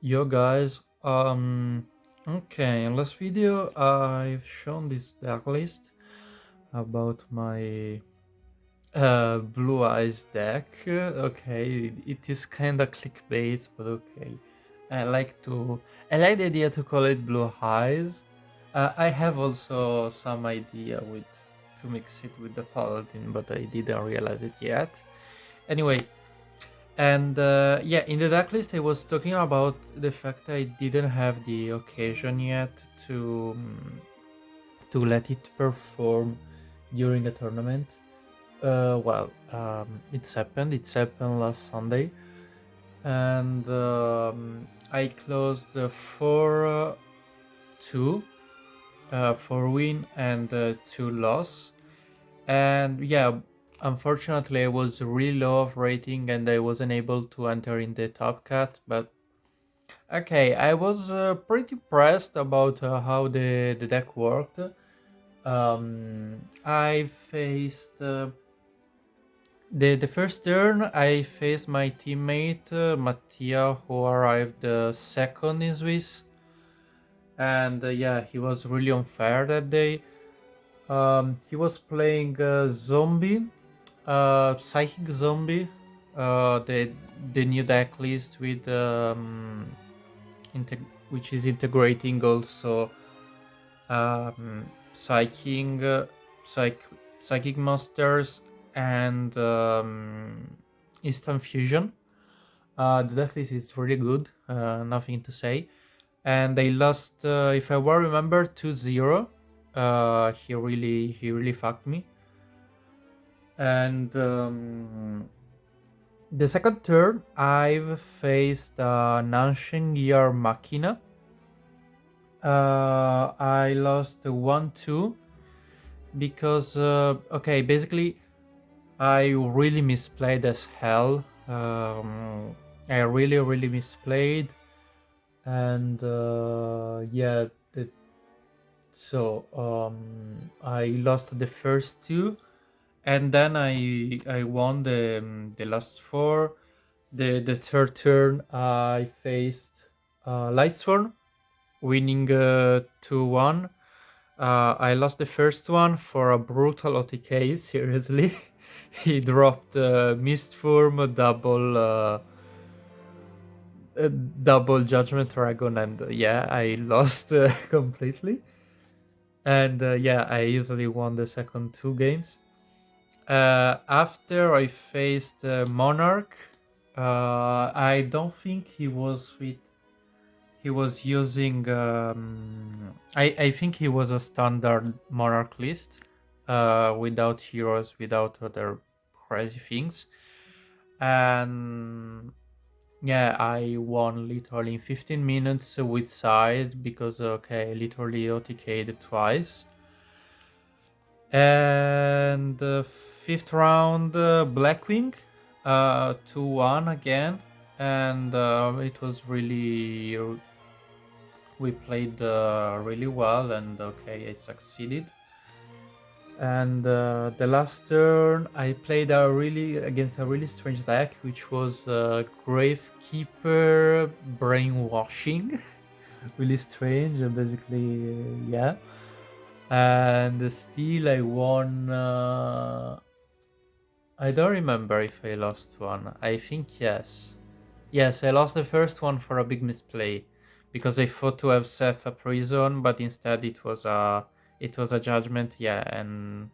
Yo guys, okay, in last video I've shown this decklist about my blue eyes deck. Okay, it is kinda clickbait, but okay. I like to I like the idea to call it blue eyes. I have also some idea with to mix it with the paladin, but I didn't realize it yet. Anyway, and yeah, in the decklist, I was talking about the fact I didn't have the occasion yet to to let it perform during the tournament. It's happened. It's happened last Sunday, and I closed 4-2, 4 win and 2 loss. And yeah, unfortunately, I was really low of rating and I wasn't able to enter in the top cut. But okay, I was pretty impressed about how the deck worked. I faced the first turn. I faced my teammate Mattia, who arrived second in Swiss, and yeah, he was really unfair that day. He was playing zombie, psychic zombie, the new deck list with which is integrating also psychic, psychic monsters and instant fusion. The deck list is really good. Nothing to say. And they lost, if I well remember, 2-0. He really fucked me. And the second turn, I've faced Nanshin Gear Machina. I lost 1-2 because, okay, basically, I really misplayed as hell. I really misplayed. And yeah, I lost the first two, and then I won the last four. The third turn I faced Lightsworn, winning 2-1. I lost the first one for a brutal OTK. Seriously, he dropped Mistform, double Judgment Dragon, and yeah, I lost completely. And yeah, I easily won the second two games. After I faced Monarch, I don't think he was with. He was using. I think he was a standard Monarch list, without heroes, without other crazy things, and yeah, I won literally in 15 minutes with side because okay, literally OTK'd twice. And fifth round, Blackwing, 2-1 again, and it was really we played really well, and okay, I succeeded. And the last turn, I played against a really strange deck, which was Gravekeeper Brainwashing. Really strange, basically, yeah. And still, I won. I don't remember if I lost one. I think yes. Yes, I lost the first one for a big misplay because I thought to have set a prison, but instead it was a judgment. Yeah, and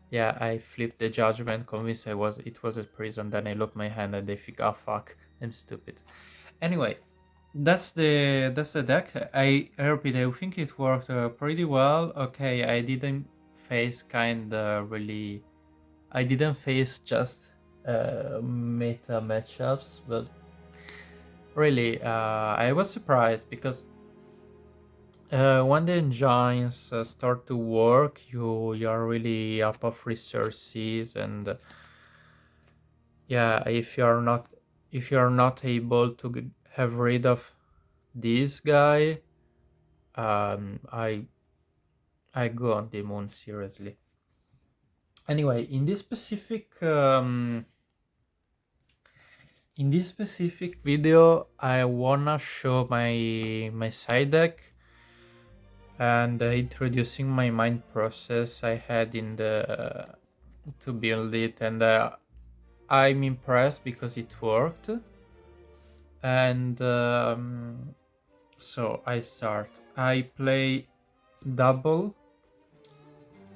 yeah, I flipped the judgment, convinced it was a prison. Then I looked my hand and I think, oh fuck, I'm stupid. Anyway, that's the deck. I repeat, I think it worked pretty well. Okay, I didn't face just meta matchups, but really, I was surprised because when the engines start to work, you're really up of resources, and yeah, if you're not able to have rid of this guy, I go on the moon seriously. Anyway, in In this specific video, I wanna show my side deck and introducing my mind process I had in the to build it, and I'm impressed because it worked. And so I start. I play doubles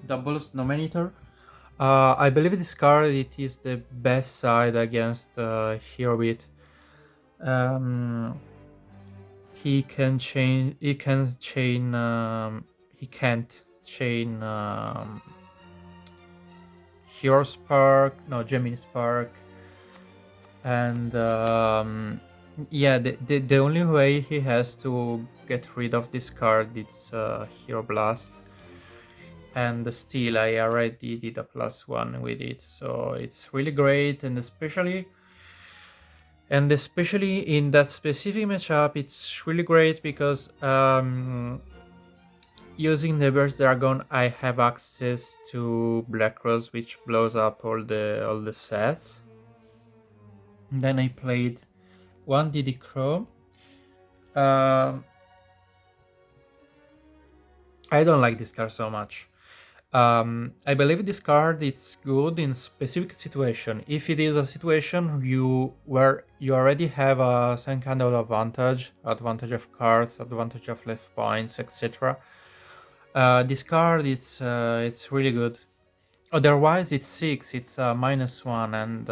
Nominator. I believe this card it is the best side against Herobeat. He can chain. He can chain. He can't chain Hero Spark. No, Gemini Spark. And yeah, the only way he has to get rid of this card is Hero Blast. And still, I already did a +1 with it, so it's really great. And especially in that specific matchup, it's really great because using the Burst Dragon, I have access to Black Rose, which blows up all the sets. And then I played one DD Crow. I don't like this card so much. I believe this card is good in specific situation. If it is a situation where you already have some kind of advantage of cards, advantage of left points, etc. This card it's really good. Otherwise, it's 6. It's a -1, and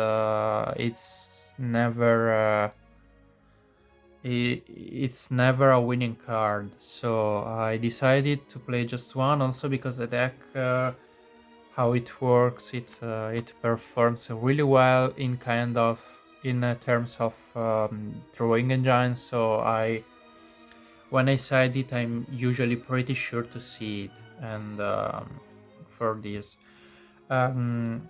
it's never. It's never a winning card, so I decided to play just one. Also because the deck, how it works, it performs really well in terms of drawing engines. So when I side it, I'm usually pretty sure to see it, and for this, I'm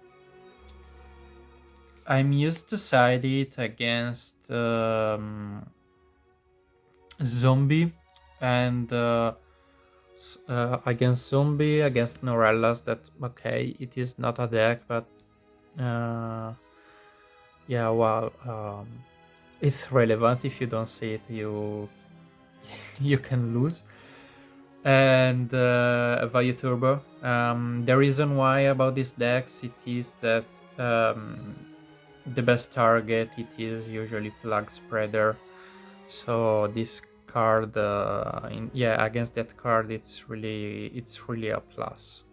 used to side it against Zombie and against Zombie, against Norellas. That okay, it is not a deck, but yeah, well, it's relevant. If you don't see it, you can lose. And Vayu Turbo. The reason why about these decks, it is that the best target it is usually Plug Spreader. So this card, against that card, it's really a plus.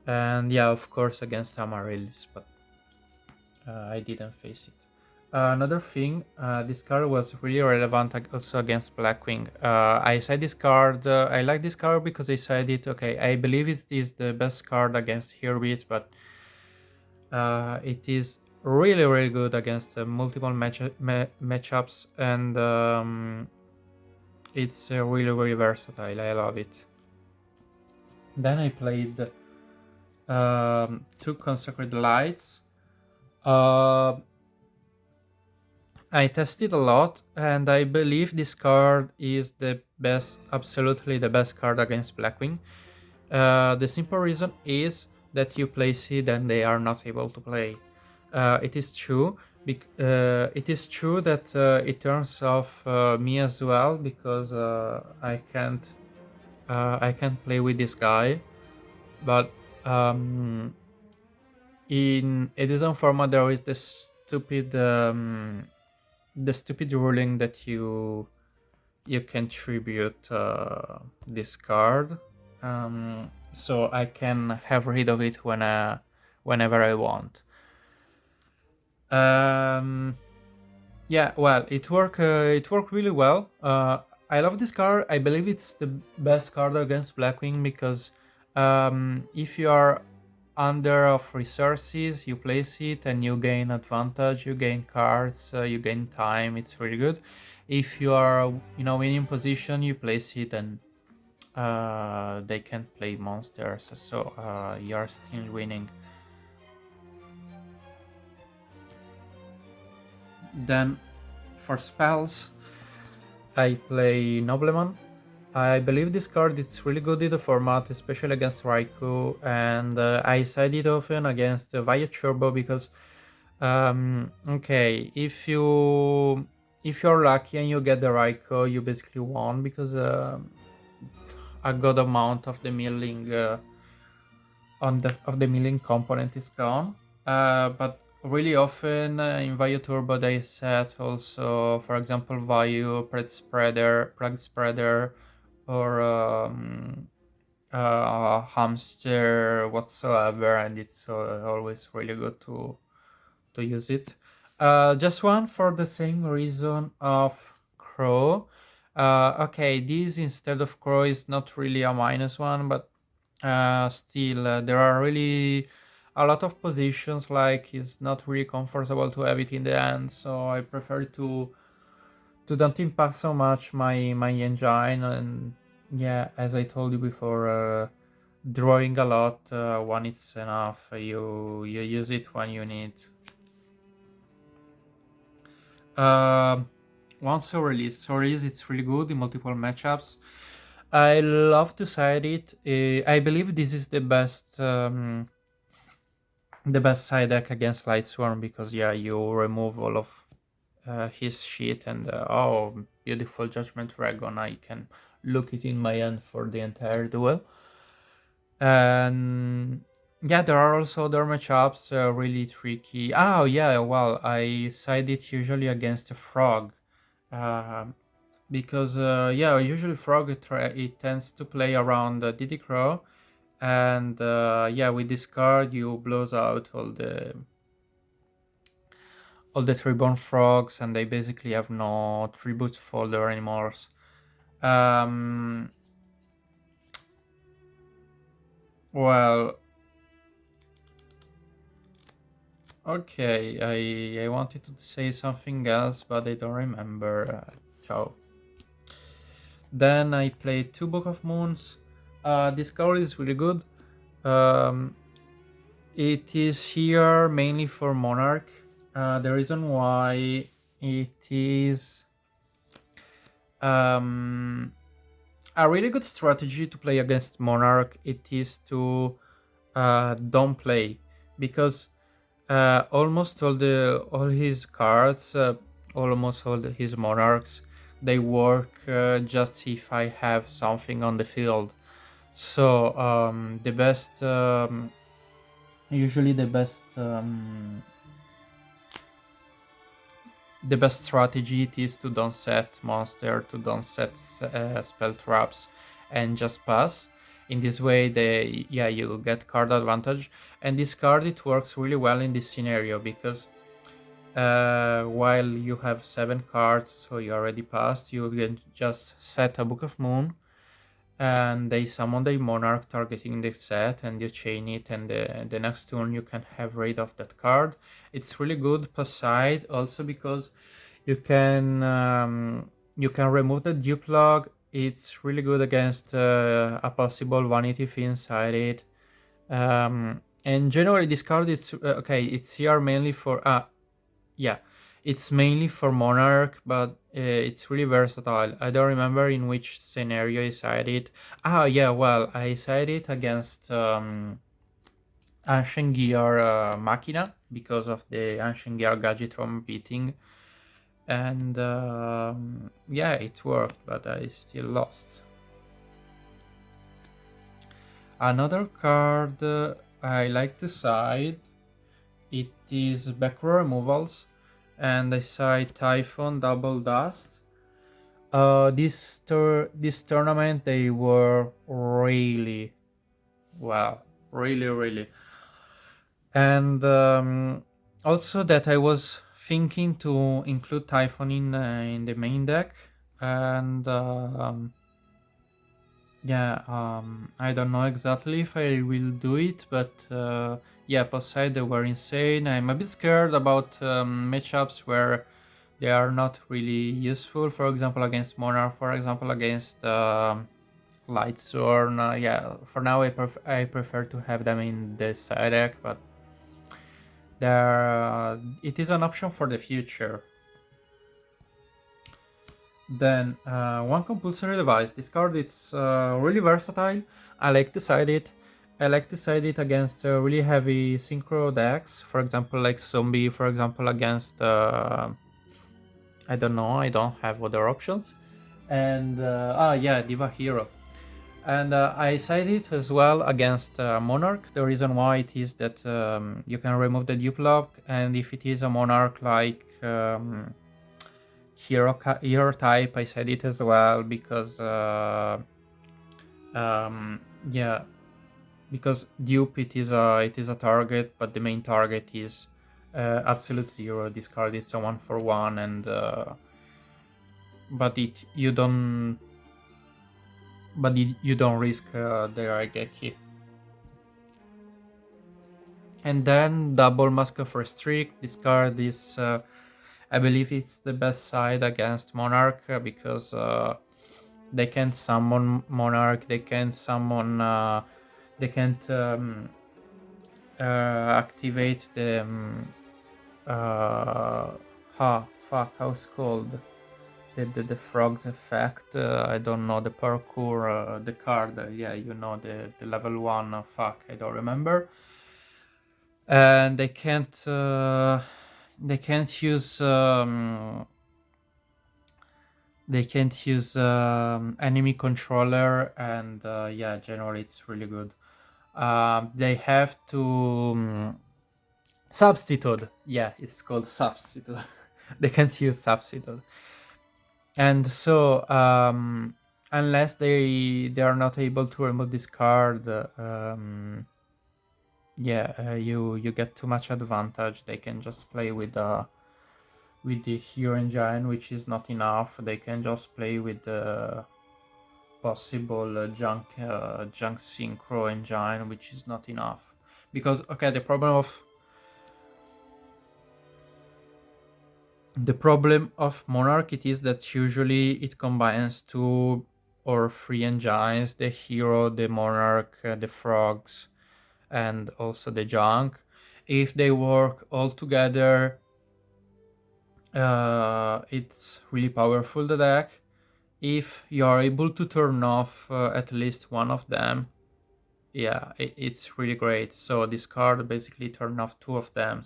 And yeah, of course against Amaryllis, but I didn't face it. Another thing, this card was really relevant also against Blackwing. I said this card, I like this card because I said it, okay, I believe it is the best card against Herobeat, but it is really good against multiple matchups, and it's really versatile. I love it. Then I played 2 Consecrated Lights. I tested a lot, and I believe this card is the best, absolutely the best card against Blackwing. The simple reason is that you play seed and they are not able to play. It is true. It is true that it turns off me as well, because I can't play with this guy. But in EDISON format, there is this stupid ruling that you can tribute this card, so I can have rid of it whenever I want. Yeah, well, it worked really well. I love this card. I believe it's the best card against Blackwing because if you are under of resources, you place it and you gain advantage, you gain cards, you gain time. It's really good. If you are in a winning position, you place it and they can't play monsters, so you are still winning. Then for spells, I play Nobleman. I believe this card is really good in the format, especially against Raikou, and I side it often against Vaya Turbo because Okay, if you're lucky and you get the right code, you basically won because a good amount of the milling milling component is gone. But really often in Vayu Turbo they set also, for example, Vayu Plug Spreader, or Hamster whatsoever, and it's always really good to use it. Just one for the same reason of Crow. Okay, this instead of Crow is not really a -1, but still there are really a lot of positions like it's not really comfortable to have it in the end, so I prefer to don't impact so much my engine. And yeah, as I told you before, drawing a lot when it's enough. You use it when you need. Um, Once a release, it's really good in multiple matchups. I love to side it. I believe this is the best side deck against Light Swarm, because yeah, you remove all of his shit, and oh, beautiful Judgment Dragon. I can look it in my hand for the entire duel. And yeah, there are also other matchups really tricky. Oh yeah, well, I side it usually against a frog. Um because yeah, usually frog it tends to play around Diddy Crow, and yeah, with this card you blows out all the Reborn frogs, and they basically have no tributes folder anymore. Um, well, okay, I wanted to say something else, but I don't remember. Ciao. Then I played two Book of Moons. This card is really good. Um, it is here mainly for Monarch. The reason why it is um, a really good strategy to play against Monarch, it is to don't play, because almost all his cards, almost his Monarchs, they work just if I have something on the field. So usually the best strategy it is to don't set monster, to don't set spell traps, and just pass. In this way, you get card advantage, and this card it works really well in this scenario, because while you have 7 cards, so you already passed, you can just set a Book of Moon, and they summon the monarch targeting the set, and you chain it, and the next turn you can have rid of that card. It's really good per side also, because you can remove the dupe log. It's really good against a possible vanity inside it. And generally this card is okay, it's here mainly for yeah, it's mainly for Monarch, but it's really versatile. I don't remember in which scenario I side it. Ah, yeah, well, I side it against Ancient Gear Machina, because of the Ancient Gear Gadgetron beating. And yeah, it worked, but I still lost. Another card I like to side, it is backrow removals, and I side Typhon Double Dust. This tournament they were really well, really, and also that I was thinking to include Typhon in the main deck, and yeah, I don't know exactly if I will do it, but yeah, Poseidon were insane. I'm a bit scared about matchups where they are not really useful. For example, against Monarch. For example, against Lightsworn. Yeah, for now I prefer to have them in the side deck, but it is an option for the future. Then one compulsory device. This card is really versatile. I like to side it. I like to side it against really heavy synchro decks, for example, like Zombie, for example, against I don't know, I don't have other options. And yeah, Diva Hero. And I side it as well against Monarch. The reason why it is that you can remove the dupe lock, and if it is a Monarch like hero type, I side it as well because yeah, because dupe it is a target, but the main target is absolute zero. Discard it's a 1/1, and but it you don't you don't risk the Raigeki. And then double Mask of Restrict. Discard this. I believe it's the best side against Monarch because they can't summon Monarch. They can't summon. They can't activate the. Fuck, how's called? The frogs effect. I don't know the parkour. The card. Yeah, you know the level 1. Fuck, I don't remember. And they can't use enemy controller, and yeah, generally it's really good. They have to substitute. Yeah, it's called substitute. They can't use substitute, and so unless they are not able to remove this card, yeah, you get too much advantage. They can just play with the hero engine, which is not enough. They can just play with the possible junk synchro engine, which is not enough. Because okay, the problem of Monarch it is that usually it combines 2 or 3 engines: the hero, the Monarch, the frogs, and also the junk. If they work all together, it's really powerful, the deck. If you are able to turn off at least one of them, yeah, it's really great. So this card basically turn off 2 of them.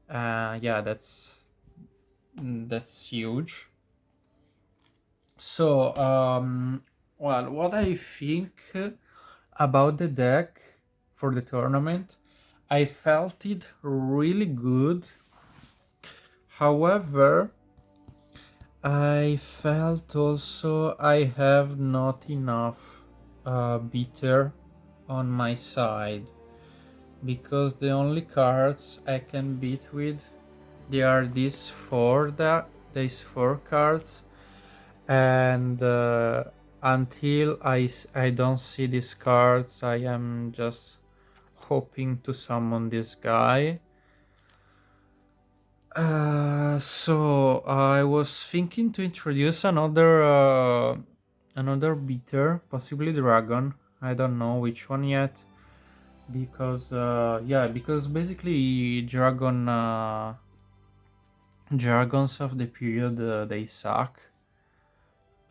Yeah, that's huge. So well, what I think about the deck for the tournament, I felt it really good. However, I felt also I have not enough bitter on my side, because the only cards I can beat with, they are these 4 cards, and until I don't see these cards, I am just hoping to summon this guy. So I was thinking to introduce another beater, possibly dragon. I don't know which one yet, because yeah, because basically dragons of the period, they suck.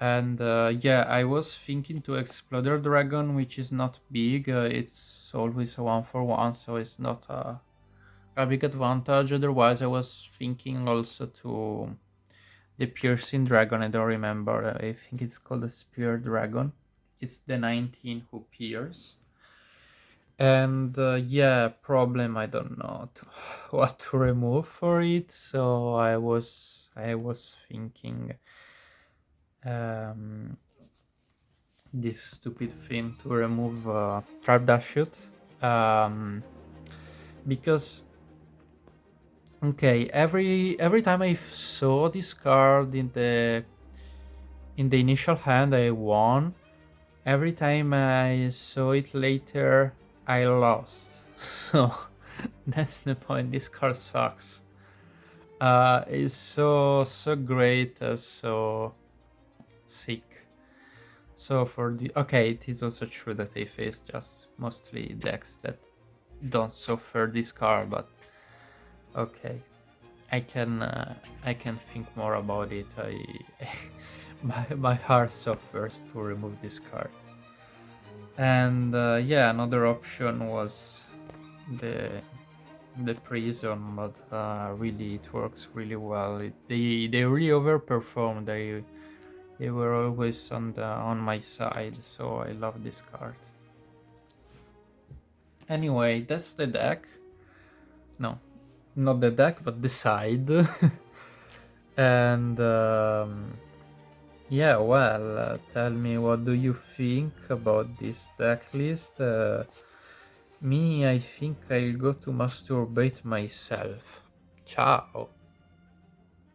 And yeah, I was thinking to Exploder Dragon, which is not big. It's always a 1/1, so it's not a big advantage. Otherwise, I was thinking also to the Piercing Dragon. I don't remember. I think it's called the Spear Dragon. It's the 19 who pierce. And yeah, problem, I don't know what to remove for it. So I was thinking this stupid thing to remove Trap Dash Shoot, because okay, every time I saw this card in the initial hand, I won. Every time I saw it later, I lost. So that's the point. This card sucks. It's so great, so sick. So for the okay, it is also true that I face just mostly decks that don't suffer this card, but okay, I can think more about it. My heart suffers to remove this card. And yeah, another option was the the prison, but really it works really well. They really overperform. They were always on my side, so I love this card. Anyway, that's the deck. No, not the deck, but the side. And yeah, well, tell me, what do you think about this deck list? Me, I think I'll go to masturbate myself. Ciao.